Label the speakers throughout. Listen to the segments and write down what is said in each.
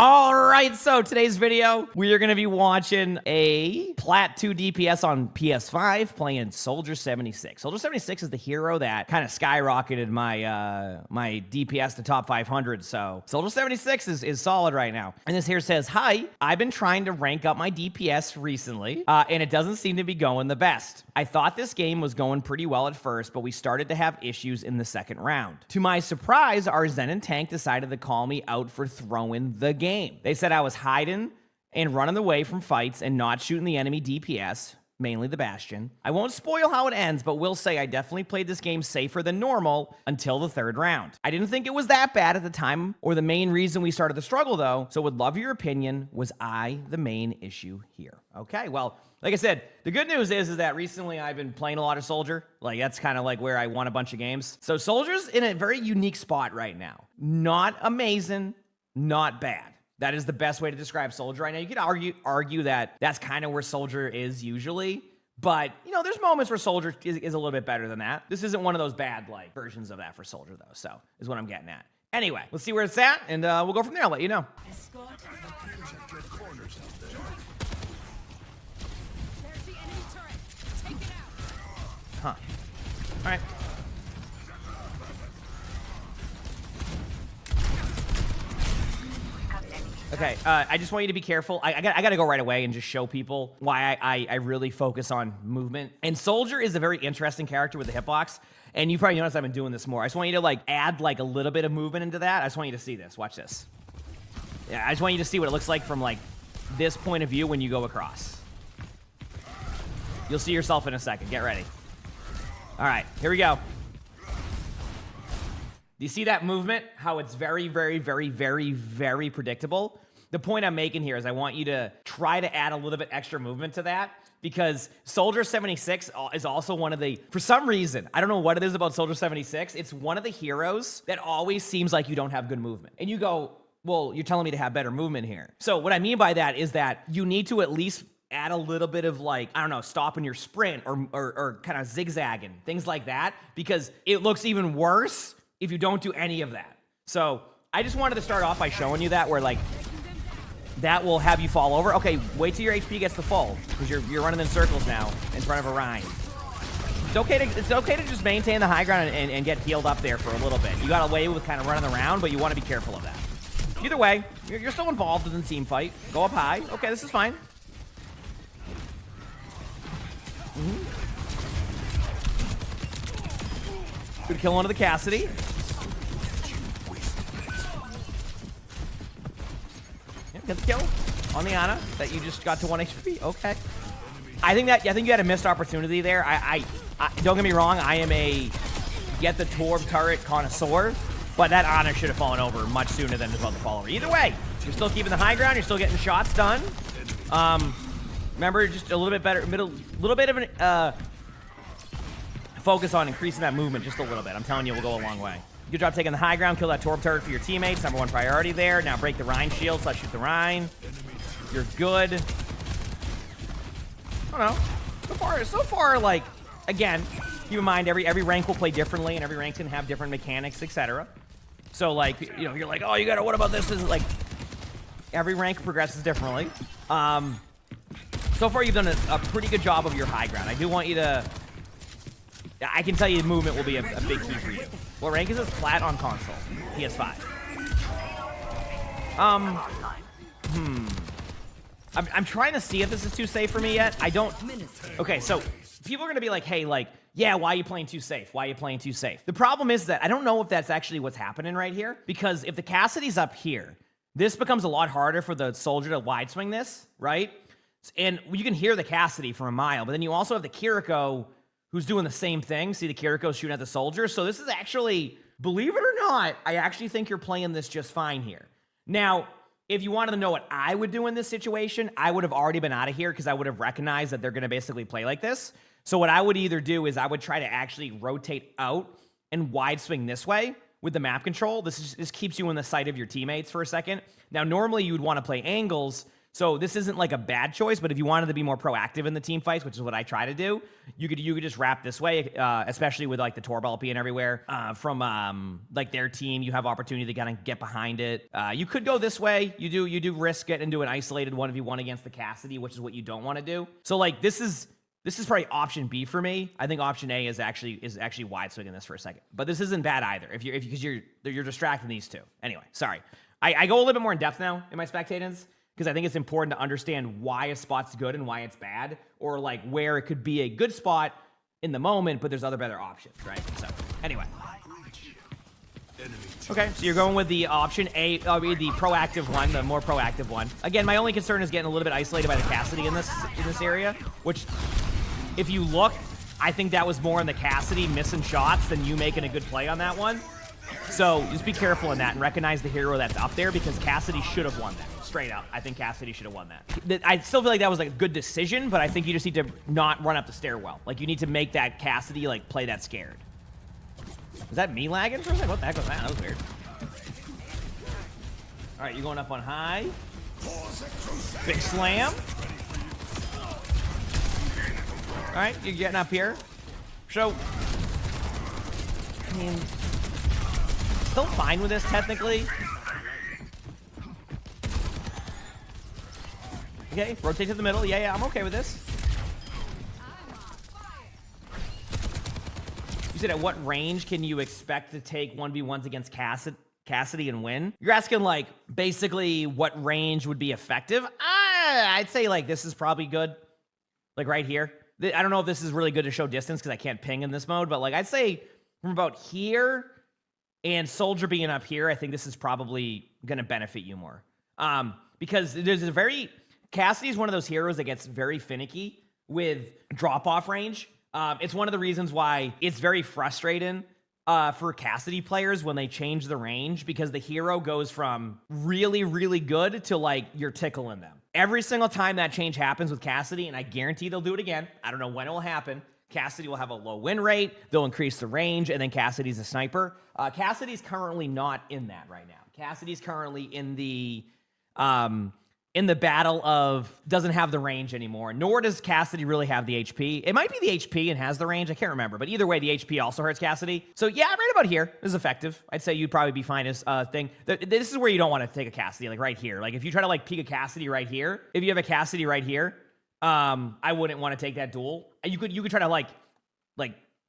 Speaker 1: All right, so today's video, we are going to be watching a Plat 2 DPS on PS5 playing Soldier 76. Soldier 76 is the hero that kind of skyrocketed my my DPS to top 500, so Soldier 76 is solid right now. And this here says, hi, I've been trying to rank up my DPS recently, and it doesn't seem to be going the best. I thought this game was going pretty well at first, but we started to have issues in the second round. To my surprise, our Zen and tank decided to call me out for throwing the game. They said I was hiding and running away from fights and not shooting the enemy DPS, mainly the Bastion. I won't spoil how it ends, but will say I definitely played this game safer than normal until the third round. I didn't think it was that bad at the time, or the main reason we started the struggle though, so would love your opinion. Was I the main issue here? Okay, well, like I said, the good news is that recently I've been playing a lot of Soldier. Like, that's kind of like where I won a bunch of games. So Soldier's in a very unique spot right now. Not amazing, not bad. That is the best way to describe Soldier right now. You could argue that that's kind of where Soldier is usually, but you know, there's moments where Soldier is a little bit better than that. This isn't one of those bad like versions of that for Soldier though, so is what I'm getting at. Anyway, let's see where it's at, and we'll go from there. I'll let you know. Huh. All right. Okay, I just want you to be careful. I got to go right away and just show people why I really focus on movement. And Soldier is a very interesting character with the hitbox. And you probably noticed I've been doing this more. I just want you to like add like a little bit of movement into that. I just want you to see this. Watch this. Yeah, I just want you to see what it looks like from like this point of view when you go across. You'll see yourself in a second. Get ready. All right, here we go. Do you see that movement? How it's very, very, very, very, very predictable? The point I'm making here is I want you to try to add a little bit extra movement to that, because Soldier 76 is also one of the, for some reason, I don't know what it is about Soldier 76, it's one of the heroes that always seems like you don't have good movement. And you go, well, you're telling me to have better movement here. So what I mean by that is that you need to at least add a little bit of like, I don't know, stopping your sprint or kind of zigzagging, things like that, because it looks even worse if you don't do any of that. So I just wanted to start off by showing you that, where like that will have you fall over. Okay, wait till your HP gets to full, because you're running in circles now in front of a Rhine. It's okay to just maintain the high ground and get healed up there for a little bit. You got away with kind of running around, but you want to be careful of that. Either way, you're still involved in the team fight. Go up high. Okay, this is fine. Good kill onto the Cassidy. Yeah, get the kill on the Ana that you just got to 1 HP. Okay. I think you had a missed opportunity there. I don't get me wrong, I am a get the Torb turret connoisseur, but that Ana should have fallen over much sooner than it's about to fall over. Either way, you're still keeping the high ground, you're still getting shots done. Remember, just a little bit better, little bit of an focus on increasing that movement just a little bit. I'm telling you, we'll go a long way. Good job taking the high ground, kill that Torb turret for your teammates. #1 priority there. Now break the Rhine shield, so I shoot the Rhine. You're good. I don't know. So far, like, again, keep in mind every rank will play differently, and every rank can have different mechanics, etc. So, like, you know, you're like, oh, what about this? This is like, every rank progresses differently. So far, you've done a pretty good job of your high ground. I do want you to... I can tell you movement will be a big key for you. What rank is this? Flat on console. PS5. I'm trying to see if this is too safe for me yet. I don't... Okay, so people are going to be like, hey, like, yeah, why are you playing too safe? Why are you playing too safe? The problem is that I don't know if that's actually what's happening right here, because if the Cassidy's up here, this becomes a lot harder for the Soldier to wide swing this, right? And you can hear the Cassidy from a mile, but then you also have the Kiriko who's doing the same thing. See the Kiriko shooting at the Soldier? So this is actually, believe it or not, I actually think you're playing this just fine here. Now, if you wanted to know what I would do in this situation, I would have already been out of here, because I would have recognized that they're going to basically play like this. So what I would either do is I would try to actually rotate out and wide swing this way with the map control. This keeps you in the sight of your teammates for a second. Now, normally you would want to play angles So this isn't like a bad choice, but if you wanted to be more proactive in the team fights, which is what I try to do, you could just wrap this way, especially with like the Torball being everywhere. From like their team, you have opportunity to kind of get behind it. You could go this way. You do risk getting into an isolated 1v1 against the Cassidy, which is what you don't want to do. So like this is probably option B for me. I think option A is actually wide swinging this for a second, but this isn't bad either. Because you're distracting these two. Anyway, sorry. I go a little bit more in depth now in my spectatings, because I think it's important to understand why a spot's good and why it's bad, or like where it could be a good spot in the moment, but there's other better options, right? So anyway. Okay, so you're going with the option A, the proactive one, the more proactive one. Again, my only concern is getting a little bit isolated by the Cassidy in this area, which, if you look, I think that was more in the Cassidy missing shots than you making a good play on that one. So just be careful in that and recognize the hero that's up there, because Cassidy should have won that. Straight up, I think Cassidy should have won that. I still feel like that was like a good decision, but I think you just need to not run up the stairwell. Like, you need to make that Cassidy like play that scared. Is that me lagging for a second? What the heck was that? That was weird. All right, you're going up on high. Big slam. All right, you're getting up here. So, I mean, still fine with this technically. Okay, rotate to the middle. Yeah, I'm okay with this. You said at what range can you expect to take 1v1s against Cassidy and win? You're asking, like, basically what range would be effective? I'd say, like, this is probably good. Like, right here. I don't know if this is really good to show distance because I can't ping in this mode, but, like, I'd say from about here and Soldier being up here, I think this is probably going to benefit you more. Because there's a very... Cassidy's one of those heroes that gets very finicky with drop-off range. It's one of the reasons why it's very frustrating for Cassidy players when they change the range, because the hero goes from really, really good to, like, you're tickling them. Every single time that change happens with Cassidy, and I guarantee they'll do it again, I don't know when it will happen, Cassidy will have a low win rate, they'll increase the range, and then Cassidy's a sniper. Cassidy's currently not in that right now. Cassidy's currently in the battle of doesn't have the range anymore, nor does Cassidy really have the HP. It might be the HP and has the range. I can't remember, but either way, the HP also hurts Cassidy. So yeah, right about here is effective. I'd say you'd probably be fine as thing. This is where you don't want to take a Cassidy, like right here. Like if you try to like peek a Cassidy right here, if you have a Cassidy right here, I wouldn't want to take that duel. You could try to like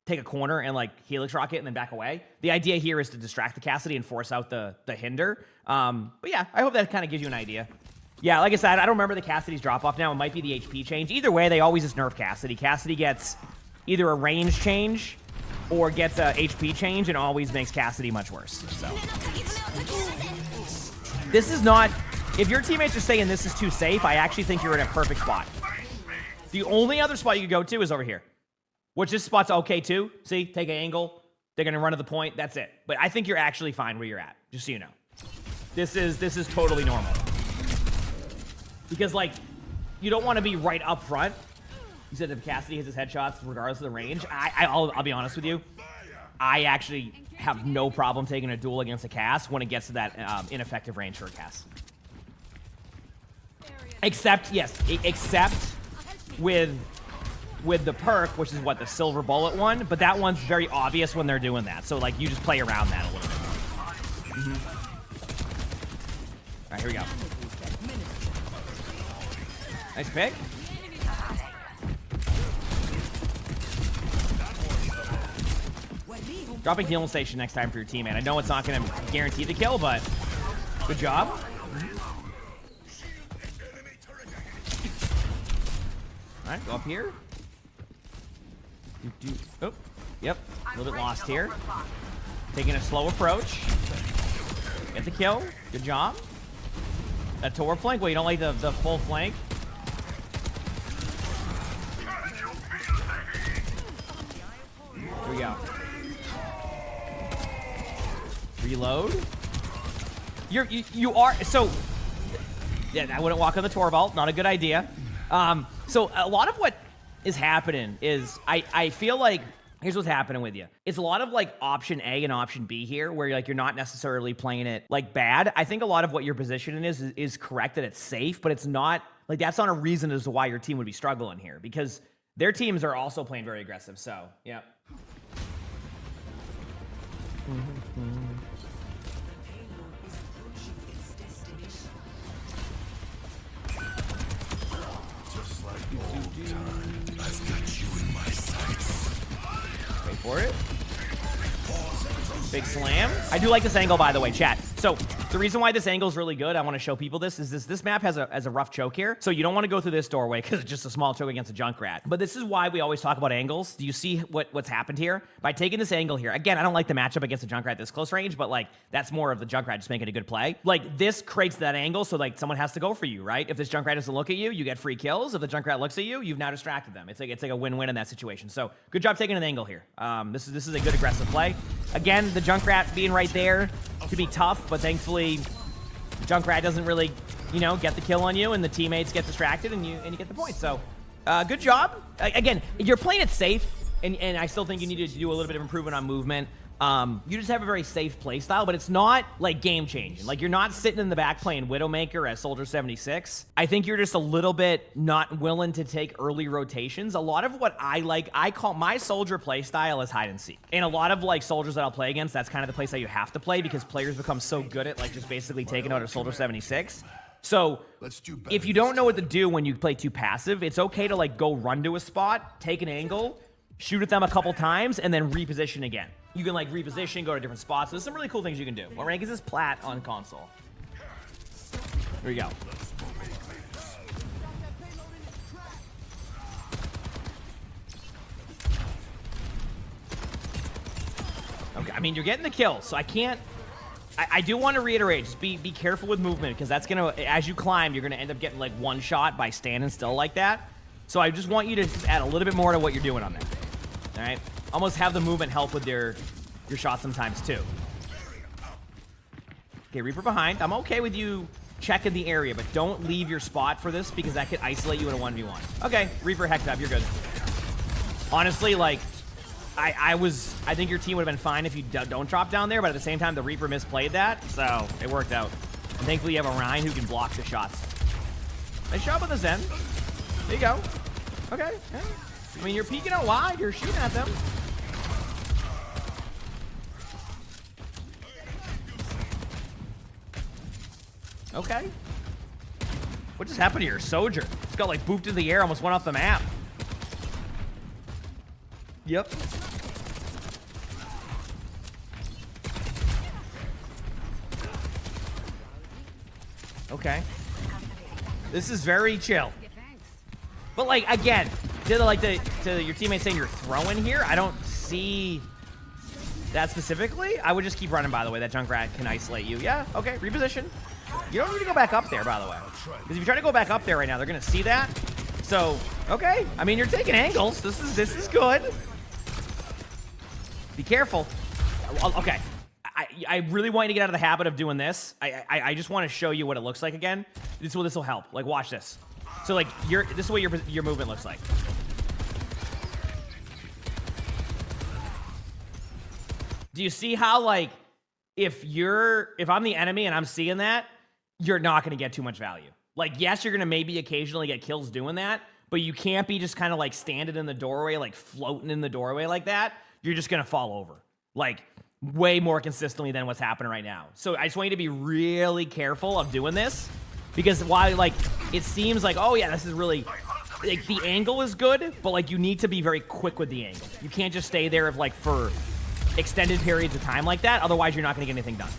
Speaker 1: take a corner and like Helix Rocket and then back away. The idea here is to distract the Cassidy and force out the hinder. But yeah, I hope that kind of gives you an idea. Yeah, like I said, I don't remember the Cassidy's drop-off now. It might be the HP change. Either way, they always just nerf Cassidy. Cassidy gets either a range change or gets a HP change, and always makes Cassidy much worse. So this is not... If your teammates are saying this is too safe, I actually think you're in a perfect spot. The only other spot you could go to is over here, which this spot's okay too. See, take an angle. They're going to run to the point. That's it. But I think you're actually fine where you're at, just so you know. This is totally normal. Because, like, you don't want to be right up front. You said if Cassidy hits his headshots regardless of the range. I'll be honest with you. I actually have no problem taking a duel against a Cass when it gets to that ineffective range for a Cass. Except with the perk, which is what, the silver bullet one. But that one's very obvious when they're doing that. So, like, you just play around that a little bit. All right, here we go. Nice pick. Dropping healing station next time for your teammate. I know it's not going to guarantee the kill, but good job. All right, go up here. Oh, yep. A little bit lost here. Taking a slow approach. Get the kill. Good job. That Tor flank. Well, you don't like the full flank. Here we go. Reload. You are so. Yeah, I wouldn't walk on the Tor vault. Not a good idea. So a lot of what is happening is I feel like here's what's happening with you. It's a lot of like option A and option B here, where you're not necessarily playing it like bad. I think a lot of what your positioning is correct, that it's safe, but it's not like, that's not a reason as to why your team would be struggling here, because their teams are also playing very aggressive. So yeah. Wait for it. Big slam. I do like this angle, by the way, chat. So the reason why this angle is really good, I want to show people this, is this map has a rough choke here. So you don't want to go through this doorway because it's just a small choke against a junkrat. But this is why we always talk about angles. Do you see what's happened here? By taking this angle here, again, I don't like the matchup against a junkrat this close range, but like that's more of the junkrat just making a good play. Like this creates that angle, so like someone has to go for you, right? If this junkrat doesn't look at you, you get free kills. If the junkrat looks at you, you've now distracted them. It's like a win-win in that situation. So good job taking an angle here. This is a good aggressive play. Again, the junkrat being right there could be tough, but thankfully junkrat doesn't really, you know, get the kill on you, and the teammates get distracted, and you get the point. So good job. Again, you're playing it safe, and I still think you need to do a little bit of improvement on movement. You just have a very safe play style, but it's not like game changing. Like you're not sitting in the back playing Widowmaker as Soldier 76. I think you're just a little bit not willing to take early rotations. A lot of what I like, I call my Soldier play style is hide and seek. And a lot of like soldiers that I'll play against, that's kind of the play style you have to play, because players become so good at like just basically taking out a Soldier 76. So if you don't know what to do when you play too passive, it's okay to like go run to a spot, take an angle, shoot at them a couple times, and then reposition again. You can like reposition, go to different spots. There's some really cool things you can do. What rank is this? Plat on console. Here we go. Okay, I mean, you're getting the kill, so I can't... I do want to reiterate, just be careful with movement, because that's going to... As you climb, you're going to end up getting like one shot by standing still like that. So I just want you to just add a little bit more to what you're doing on there. All right? Almost have the movement help with your shots sometimes too. Okay, Reaper behind. I'm okay with you checking the area, but don't leave your spot for this, because that could isolate you in a 1v1. Okay, Reaper hecked up. You're good. Honestly, like, I think your team would have been fine if you don't drop down there, but at the same time, the Reaper misplayed that, so it worked out. And thankfully, you have a Rhine who can block the shots. Nice job on the Zen. There you go. Okay. Yeah. I mean, you're peeking out wide. You're shooting at them. Okay. What just happened to your soldier? It's got like booped in the air, almost went off the map. Yep. Okay. This is very chill. But like, again, to your teammates saying you're throwing here, I don't see that specifically. I would just keep running, by the way. That junkrat can isolate you. Yeah, okay, reposition. You don't need to go back up there, by the way. Because if you try to go back up there right now, they're going to see that. So, okay. I mean, you're taking angles. This is good. Be careful. Okay. I really want you to get out of the habit of doing this. I just want to show you what it looks like again. This will help. Like, watch this. So, like, this is what your movement looks like. Do you see how, like, if I'm the enemy and I'm seeing that, you're not going to get too much value. Like, yes, you're going to maybe occasionally get kills doing that, but you can't be just kind of like standing in the doorway, like floating in the doorway like that. You're just going to fall over, like, way more consistently than what's happening right now. So I just want you to be really careful of doing this, because while, like, it seems like, oh yeah, this is really, like, the angle is good, but like, you need to be very quick with the angle. You can't just stay there like for extended periods of time like that. Otherwise, you're not going to get anything done.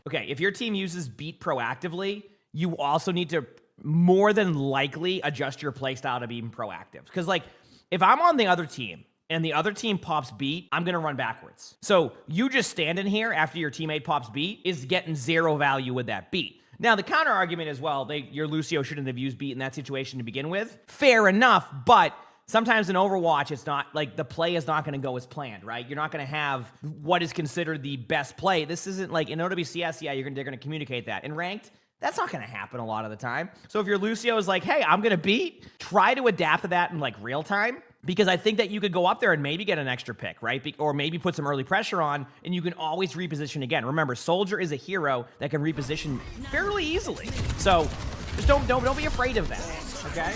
Speaker 1: Okay, if your team uses beat proactively, you also need to more than likely adjust your playstyle to be proactive. Because, like, if I'm on the other team and the other team pops beat, I'm going to run backwards. So you just standing here after your teammate pops beat is getting zero value with that beat. Now, the counter argument is, well, your Lucio shouldn't have used beat in that situation to begin with. Fair enough, but sometimes in Overwatch, it's not, like, the play is not going to go as planned, right? You're not going to have what is considered the best play. This isn't like, in OWCS, yeah, they're going to communicate that. In Ranked, That's not going to happen a lot of the time. So if your Lucio is like, hey, I'm going to beat, try to adapt to that in like real time, because I think that you could go up there and maybe get an extra pick, right? Or maybe put some early pressure on, and you can always reposition again. Remember, Soldier is a hero that can reposition fairly easily. So just don't be afraid of that, okay?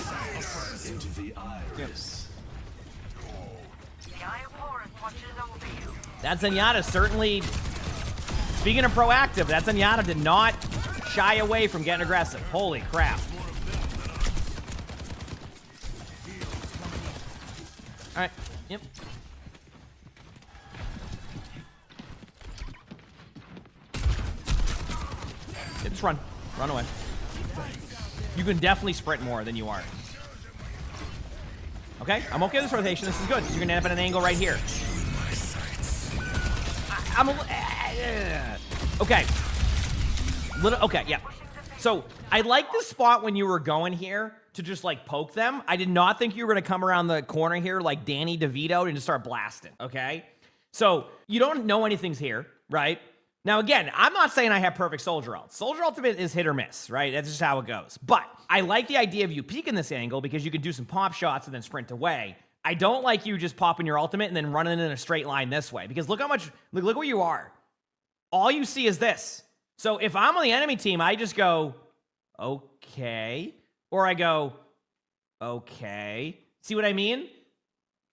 Speaker 2: Into the iris.
Speaker 1: That Zenyatta certainly, speaking of proactive, that Zenyatta did not shy away from getting aggressive. Holy crap. All right, yep. Yeah, just run away. You can definitely sprint more than you are. Okay, I'm okay with this rotation. This is good. You're gonna end up at an angle right here. Okay. Okay, yeah. So I like this spot when you were going here to just like poke them. I did not think you were gonna come around the corner here like Danny DeVito and just start blasting, okay? So you don't know anything's here, right? Now again, I'm not saying I have perfect Soldier ult. Soldier ultimate is hit or miss, right? That's just how it goes. But I like the idea of you peeking this angle because you can do some pop shots and then sprint away. I don't like you just popping your ultimate and then running in a straight line this way, because look how much, look where you are. All you see is this. So if I'm on the enemy team, I just go, okay. Or I go, okay. See what I mean?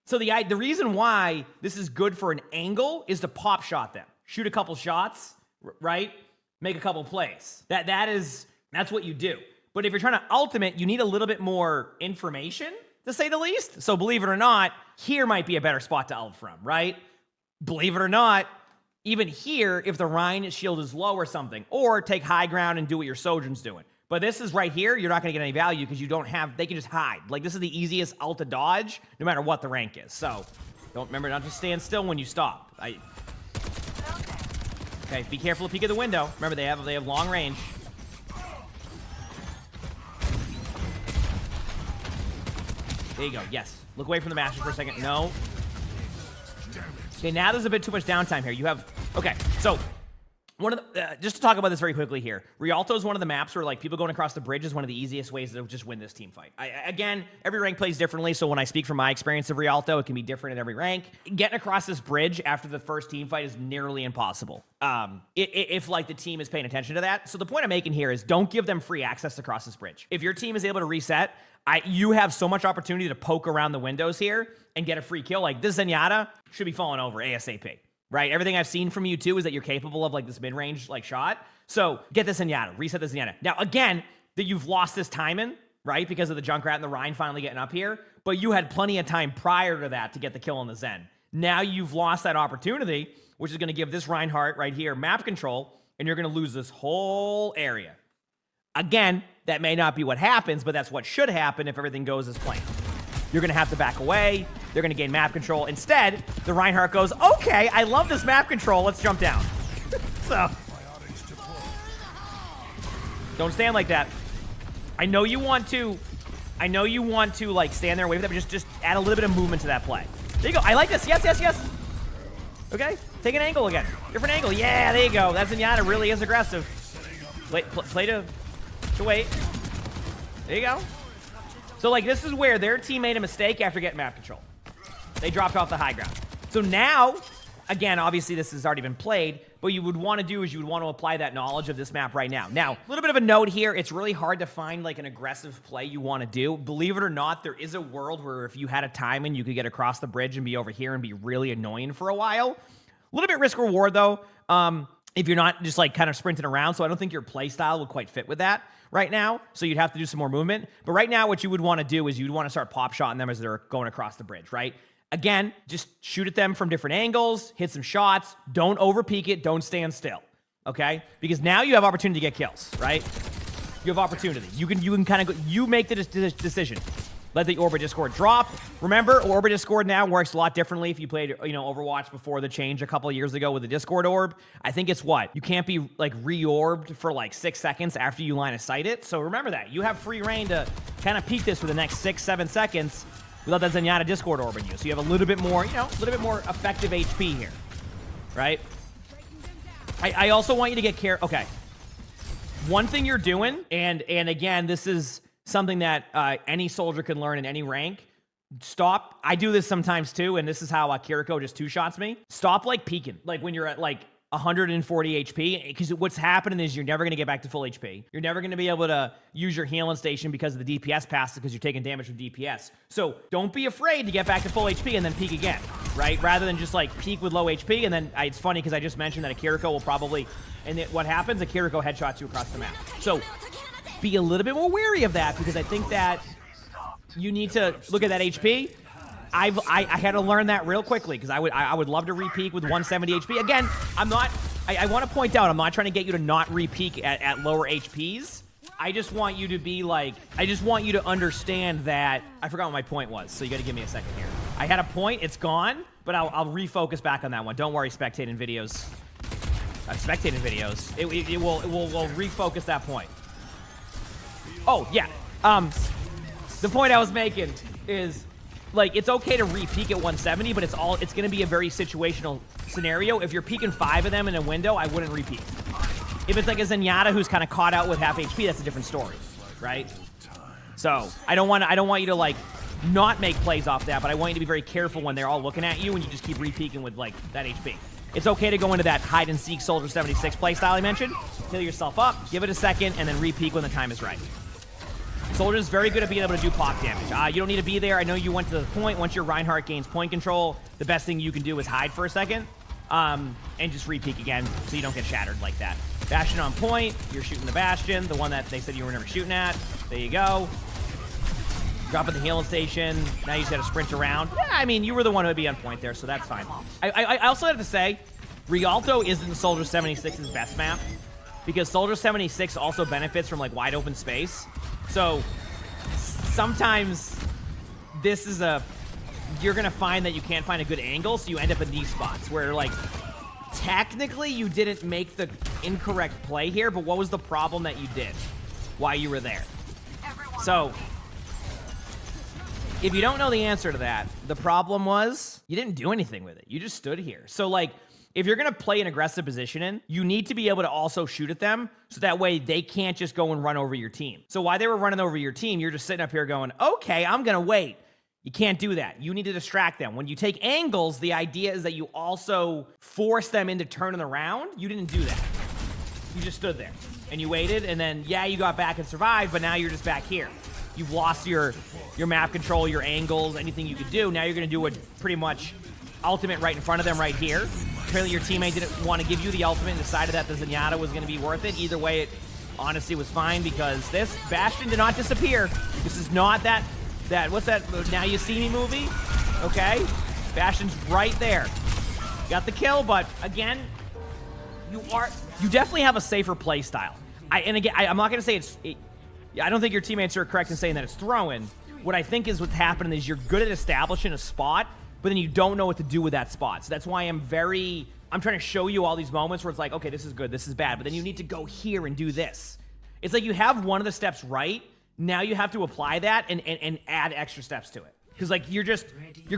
Speaker 1: So the reason why this is good for an angle is to pop shot them. Shoot a couple shots, right? Make a couple plays. That's what you do. But if you're trying to ultimate, you need a little bit more information, to say the least. So believe it or not, here might be a better spot to ult from, right? Believe it or not, even here, if the Rhine shield is low or something, or take high ground and do what your Sojourn's doing. But this is right here, you're not going to get any value because you don't have, they can just hide. Like, this is the easiest ult to dodge, no matter what the rank is. So, remember not to stand still when you stop. Okay, be careful to peek at the window. Remember, they have long range. There you go, yes. Look away from the Masters for a second. No. Okay, now there's a bit too much downtime here. You have, okay, so one of the, just to talk about this very quickly here, Rialto is one of the maps where like people going across the bridge is one of the easiest ways to just win this team fight. Again, every rank plays differently, so when I speak from my experience of Rialto, it can be different in every rank. Getting across this bridge after the first team fight is nearly impossible. If like the team is paying attention to that. So the point I'm making here is don't give them free access to cross this bridge. If your team is able to reset, you have so much opportunity to poke around the windows here and get a free kill. Like this Zenyatta should be falling over ASAP. Right? Everything I've seen from you, too, is that you're capable of, like, this mid-range, like, shot. So, get this Zenyatta. Reset this Zenyatta. Now, again, that you've lost this timing, right? Because of the Junkrat and the Rhine finally getting up here. But you had plenty of time prior to that to get the kill on the Zen. Now you've lost that opportunity, which is going to give this Reinhardt right here map control, and you're going to lose this whole area. Again, that may not be what happens, but that's what should happen if everything goes as planned. You're going to have to back away. They're going to gain map control. Instead, the Reinhardt goes, okay, I love this map control. Let's jump down. So, don't stand like that. I know you want to, like, stand there and wait for that, but just add a little bit of movement to that play. There you go. I like this. Yes, yes, yes. Okay, take an angle again. Different angle. Yeah, there you go. That Zenyatta really is aggressive. Play to wait. There you go. So, like, this is where their team made a mistake after getting map control. They dropped off the high ground. So now, again, obviously this has already been played, but what you would want to do is you would want to apply that knowledge of this map right now. Now, a little bit of a note here. It's really hard to find, like, an aggressive play you want to do. Believe it or not, there is a world where if you had a timing, you could get across the bridge and be over here and be really annoying for a while. A little bit risk-reward, though, if you're not just, like, kind of sprinting around, so I don't think your play style would quite fit with that right now, so you'd have to do some more movement. But right now, what you would want to do is you'd want to start pop-shotting them as they're going across the bridge, right? Again, just shoot at them from different angles, hit some shots, don't over-peek it, don't stand still, okay? Because now you have opportunity to get kills, right? You have opportunity. You can kind of go, you make the decision. Let the Orb of Discord drop. Remember, Orb of Discord now works a lot differently if you played, Overwatch before the change a couple of years ago with the Discord Orb. I think it's what? You can't be, like, re-orbed for, like, 6 seconds after you line of sight it. So remember that. You have free reign to kind of peek this for the next 6-7 seconds without that Zenyatta Discord Orb in you. So you have a little bit more, a little bit more effective HP here, right? I also want you to get care. Okay. one thing you're doing, and again, this is something that any soldier can learn in any rank. Stop. I do this sometimes too, and this is how Kiriko just two-shots me. Stop, like, peeking. Like, when you're at, like, 140 HP, because what's happening is you're never going to get back to full HP. You're never going to be able to use your healing station because of the DPS passes, because you're taking damage from DPS. So don't be afraid to get back to full HP and then peek again, right? Rather than just, like, peek with low HP, and then it's funny because I just mentioned that a Kiriko will probably, and what happens, a Kiriko headshots you across the map. So be a little bit more wary of that, because I think that you need to look at that HP. I had to learn that real quickly, because I would love to re-peek with 170 HP. Again, I want to point out, I'm not trying to get you to not re-peek at lower HPs. I just want you to be like, I just want you to understand that, I forgot what my point was, so you got to give me a second here. I had a point, it's gone, but I'll refocus back on that one. Don't worry, spectating videos. It will refocus that point. Oh, yeah. The point I was making is, like, it's okay to re-peek at 170, but it's going to be a very situational scenario. If you're peeking 5 of them in a window, I wouldn't re-peek. If it's like a Zenyatta who's kind of caught out with half HP, that's a different story, right? So I don't want you to, like, not make plays off that, but I want you to be very careful when they're all looking at you and you just keep re-peeking with, like, that HP. It's okay to go into that hide-and-seek Soldier 76 playstyle I mentioned. Heal yourself up, give it a second, and then re-peek when the time is right. Soldier's very good at being able to do pop damage. You don't need to be there. I know you went to the point. Once your Reinhardt gains point control, the best thing you can do is hide for a second and just re-peek again so you don't get shattered like that. Bastion on point. You're shooting the Bastion, the one that they said you were never shooting at. There you go. Dropping the healing station. Now you just got to sprint around. Yeah, I mean, you were the one who would be on point there, so that's fine. I also have to say, Rialto isn't Soldier 76's best map, because Soldier 76 also benefits from, like, wide open space. So sometimes this is you're going to find that you can't find a good angle, so you end up in these spots where, like, technically you didn't make the incorrect play here, but what was the problem that you did while you were there? So if you don't know the answer to that, the problem was you didn't do anything with it. You just stood here. So, like, if you're going to play an aggressive position you need to be able to also shoot at them, so that way they can't just go and run over your team. So while they were running over your team, you're just sitting up here going, okay, I'm going to wait. You can't do that. You need to distract them. When you take angles, the idea is that you also force them into turning around. You didn't do that. You just stood there and you waited, and then, yeah, you got back and survived, but now you're just back here. You've lost your map control, your angles, anything you could do. Now you're going to do a pretty much ultimate right in front of them right here. Apparently your teammate didn't want to give you the ultimate and decided that the Zenyatta was going to be worth it. Either way, it honestly was fine, because this Bastion did not disappear. This is not that what's that Now You See Me movie? Okay? Bastion's right there. Got the kill, but again, you definitely have a safer play style. I'm not going to say I don't think your teammates are correct in saying that it's throwing. What I think is what's happening is you're good at establishing a spot, but then you don't know what to do with that spot. So that's why I'm trying to show you all these moments where it's like, okay, this is good, this is bad, but then you need to go here and do this. It's like you have one of the steps right, now you have to apply that and add extra steps to it. Because, like, you're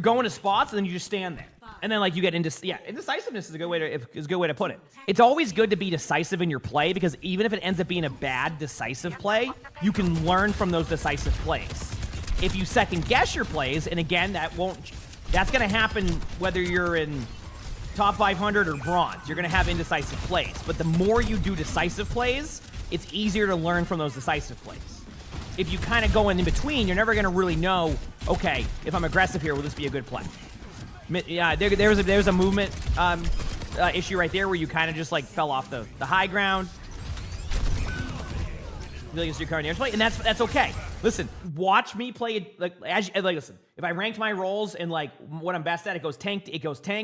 Speaker 1: going to spots and then you just stand there. And then, like, you get indecisiveness is a good way to put it. It's always good to be decisive in your play, because even if it ends up being a bad decisive play, you can learn from those decisive plays. If you second guess your plays, and again, that's going to happen whether you're in top 500 or bronze. You're going to have indecisive plays. But the more you do decisive plays, it's easier to learn from those decisive plays. If you kind of go in between, you're never going to really know, okay, if I'm aggressive here, will this be a good play? Yeah, there's a movement issue right there where you kind of just, like, fell off the high ground. Really your current air play, and that's okay. Listen, watch me play listen. If I ranked my roles and, like, what I'm best at, it goes tank,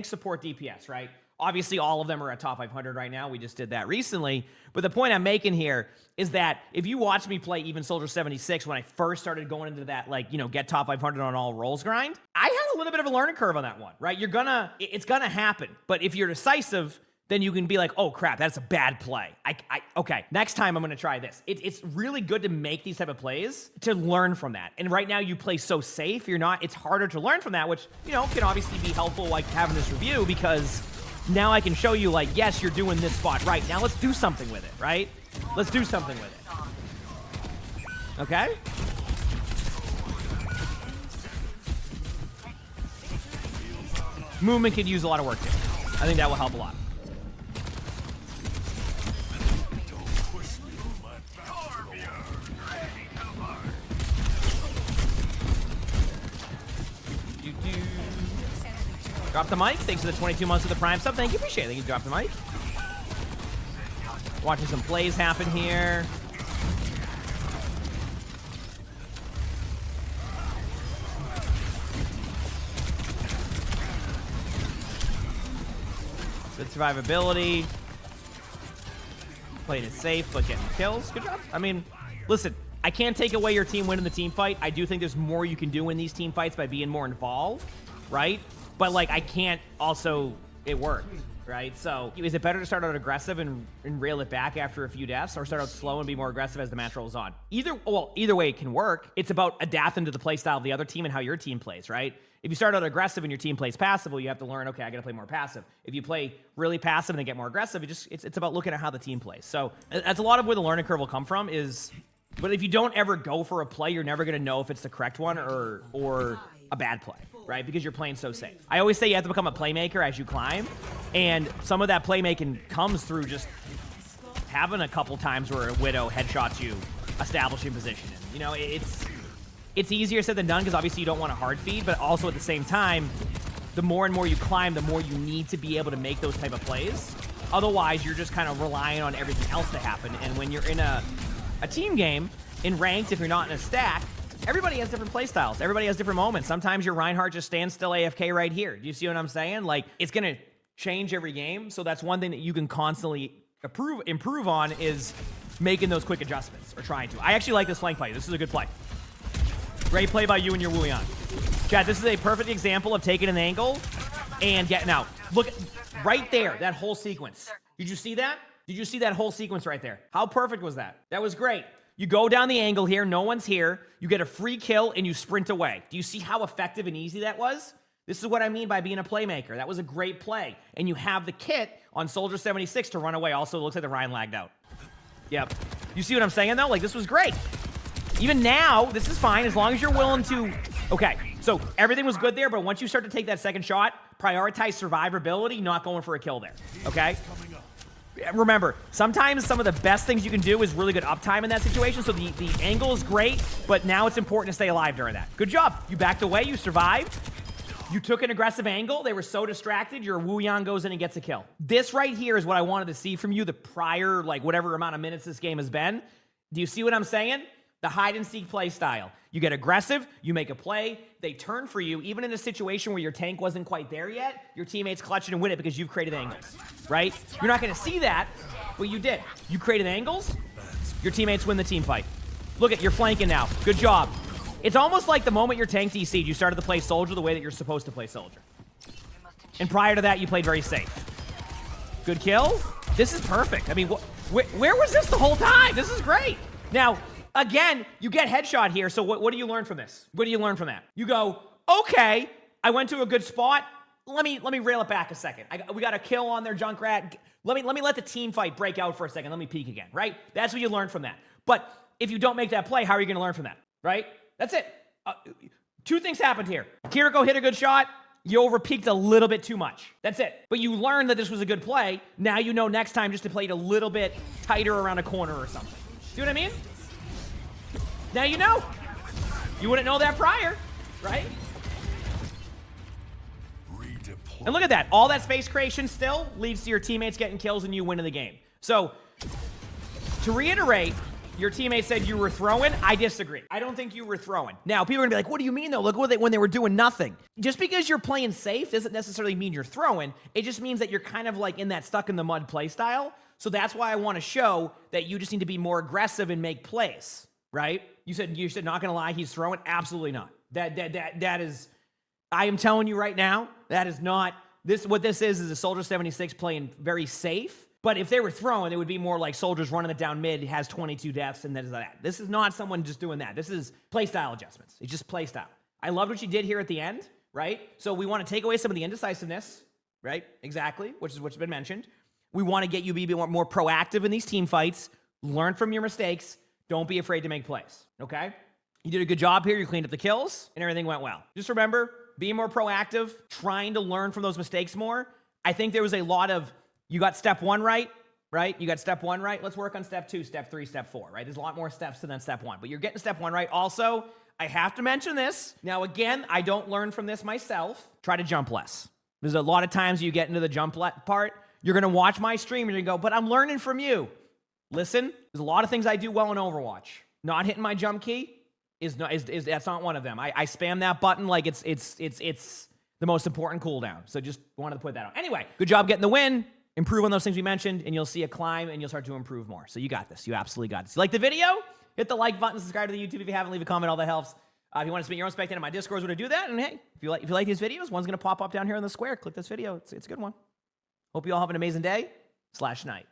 Speaker 1: support, DPS, right? Obviously, all of them are at top 500 right now. We just did that recently. But the point I'm making here is that if you watch me play even Soldier 76 when I first started going into that, like, you know, get top 500 on all roles grind, I had a little bit of a learning curve on that one, right? It's gonna happen. But if you're decisive, then you can be like, oh crap, that's a bad play. Okay, next time I'm gonna try this. It's really good to make these type of plays to learn from that. And right now you play so safe, it's harder to learn from that, which, you know, can obviously be helpful, like having this review, because now I can show you, like, yes, you're doing this spot right. Now let's do something with it, right? Let's do something with it. Okay? Movement could use a lot of work too. I think that will help a lot. Drop the mic. Thanks for the 22 months of the Prime sub. Thank you. Appreciate it. Thank you. Drop the mic. Watching some plays happen here. Good survivability. Playing it safe, but getting kills. Good job. I mean, listen, I can't take away your team winning the team fight. I do think there's more you can do in these team fights by being more involved, right? But, like, I can't also... It worked, right? So, is it better to start out aggressive and rail it back after a few deaths, or start out slow and be more aggressive as the match rolls on? Either way it can work. It's about adapting to the playstyle of the other team and how your team plays, right? If you start out aggressive and your team plays passive, well, you have to learn, okay, I gotta play more passive. If you play really passive and then get more aggressive, it's about looking at how the team plays. So, that's a lot of where the learning curve will come from is... But if you don't ever go for a play, you're never gonna know if it's the correct one or a bad play, right? Because you're playing so safe. I always say you have to become a playmaker as you climb, and some of that playmaking comes through just having a couple times where a Widow headshots you, establishing position. You know, it's easier said than done because obviously you don't want to hard feed, but also at the same time, the more and more you climb, the more you need to be able to make those type of plays. Otherwise, you're just kind of relying on everything else to happen, and when you're in a team game, in ranked, if you're not in a stack, everybody has different play styles. Everybody has different moments. Sometimes your Reinhardt just stands still AFK right here. Do you see what I'm saying? Like, it's going to change every game, so that's one thing that you can constantly improve on is making those quick adjustments, or trying to. I actually like this flank play. This is a good play. Great play by you and your Wuyan. Chad, this is a perfect example of taking an angle and getting out. Look, right there, that whole sequence. Did you see that? Did you see that whole sequence right there? How perfect was that? That was great. You go down the angle here, no one's here, you get a free kill, and you sprint away. Do you see how effective and easy that was? This is what I mean by being a playmaker. That was a great play. And you have the kit on Soldier 76 to run away. Also, it looks like the Ryan lagged out. Yep. You see what I'm saying, though? Like, this was great. Even now, this is fine, as long as you're willing to... Okay, so everything was good there, but once you start to take that second shot, prioritize survivability, not going for a kill there, okay? Remember, sometimes some of the best things you can do is really good uptime in that situation, so the angle is great, but now it's important to stay alive during that. Good job. You backed away, you survived. You took an aggressive angle, they were so distracted, your Wuyan goes in and gets a kill. This right here is what I wanted to see from you the prior, like, whatever amount of minutes this game has been. Do you see what I'm saying? The hide-and-seek play style. You get aggressive, you make a play, they turn for you, even in a situation where your tank wasn't quite there yet, your teammates clutch it and win it because you've created angles, right? You're not going to see that, but you did. You created angles, your teammates win the team fight. Look at, you're flanking now. Good job. It's almost like the moment you're tank DC'd, you started to play Soldier the way that you're supposed to play Soldier. And prior to that, you played very safe. Good kill. This is perfect. I mean, where was this the whole time? This is great. Now, again, you get headshot here, so what do you learn from this? What do you learn from that? You go, okay, I went to a good spot. Let me rail it back a second. We got a kill on their junkrat. Let me let the team fight break out for a second. Let me peek again, right? That's what you learn from that. But if you don't make that play, how are you going to learn from that, right? That's it. Two things happened here. Kiriko hit a good shot. You over-peaked a little bit too much. That's it. But you learned that this was a good play. Now you know next time just to play it a little bit tighter around a corner or something. See what I mean? Now you know. You wouldn't know that prior, right? And look at that. All that space creation still leads to your teammates getting kills and you winning the game. So, to reiterate, your teammates said you were throwing. I disagree. I don't think you were throwing. Now, people are going to be like, what do you mean, though? Look when they were doing nothing. Just because you're playing safe doesn't necessarily mean you're throwing. It just means that you're kind of like in that stuck-in-the-mud play style. So that's why I want to show that you just need to be more aggressive and make plays, right? You said not going to lie, he's throwing? Absolutely not. That is... I am telling you right now, that is not... What this is a Soldier 76 playing very safe. But if they were throwing, it would be more like Soldiers running it down mid, has 22 deaths, and that. This is not someone just doing that. This is playstyle adjustments. It's just playstyle. I loved what you did here at the end, right? So we want to take away some of the indecisiveness, right? Exactly, which is what's been mentioned. We want to get you to be more proactive in these team fights. Learn from your mistakes. Don't be afraid to make plays, okay? You did a good job here. You cleaned up the kills, and everything went well. Just remember, be more proactive, trying to learn from those mistakes more. I think there was a lot of, you got step 1 right? You got step 1 right. Let's work on step 2, step 3, step 4, right? There's a lot more steps than step 1, but you're getting step 1 right. Also, I have to mention this. Now, again, I don't learn from this myself. Try to jump less. There's a lot of times you get into the jump part. You're going to watch my stream and you're going to go, but I'm learning from you. Listen, there's a lot of things I do well in Overwatch. Not hitting my jump key is that's not one of them. I spam that button like it's the most important cooldown. So just wanted to put that on. Anyway, good job getting the win. Improve on those things we mentioned, and you'll see a climb, and you'll start to improve more. So you got this. You absolutely got this. You like the video? Hit the like button. Subscribe to the YouTube if you haven't. Leave a comment. All that helps. If you want to submit your own Spectating on my Discord, to do that. And hey, if you like these videos, one's going to pop up down here in the square. Click this video. It's a good one. Hope you all have an amazing day / night.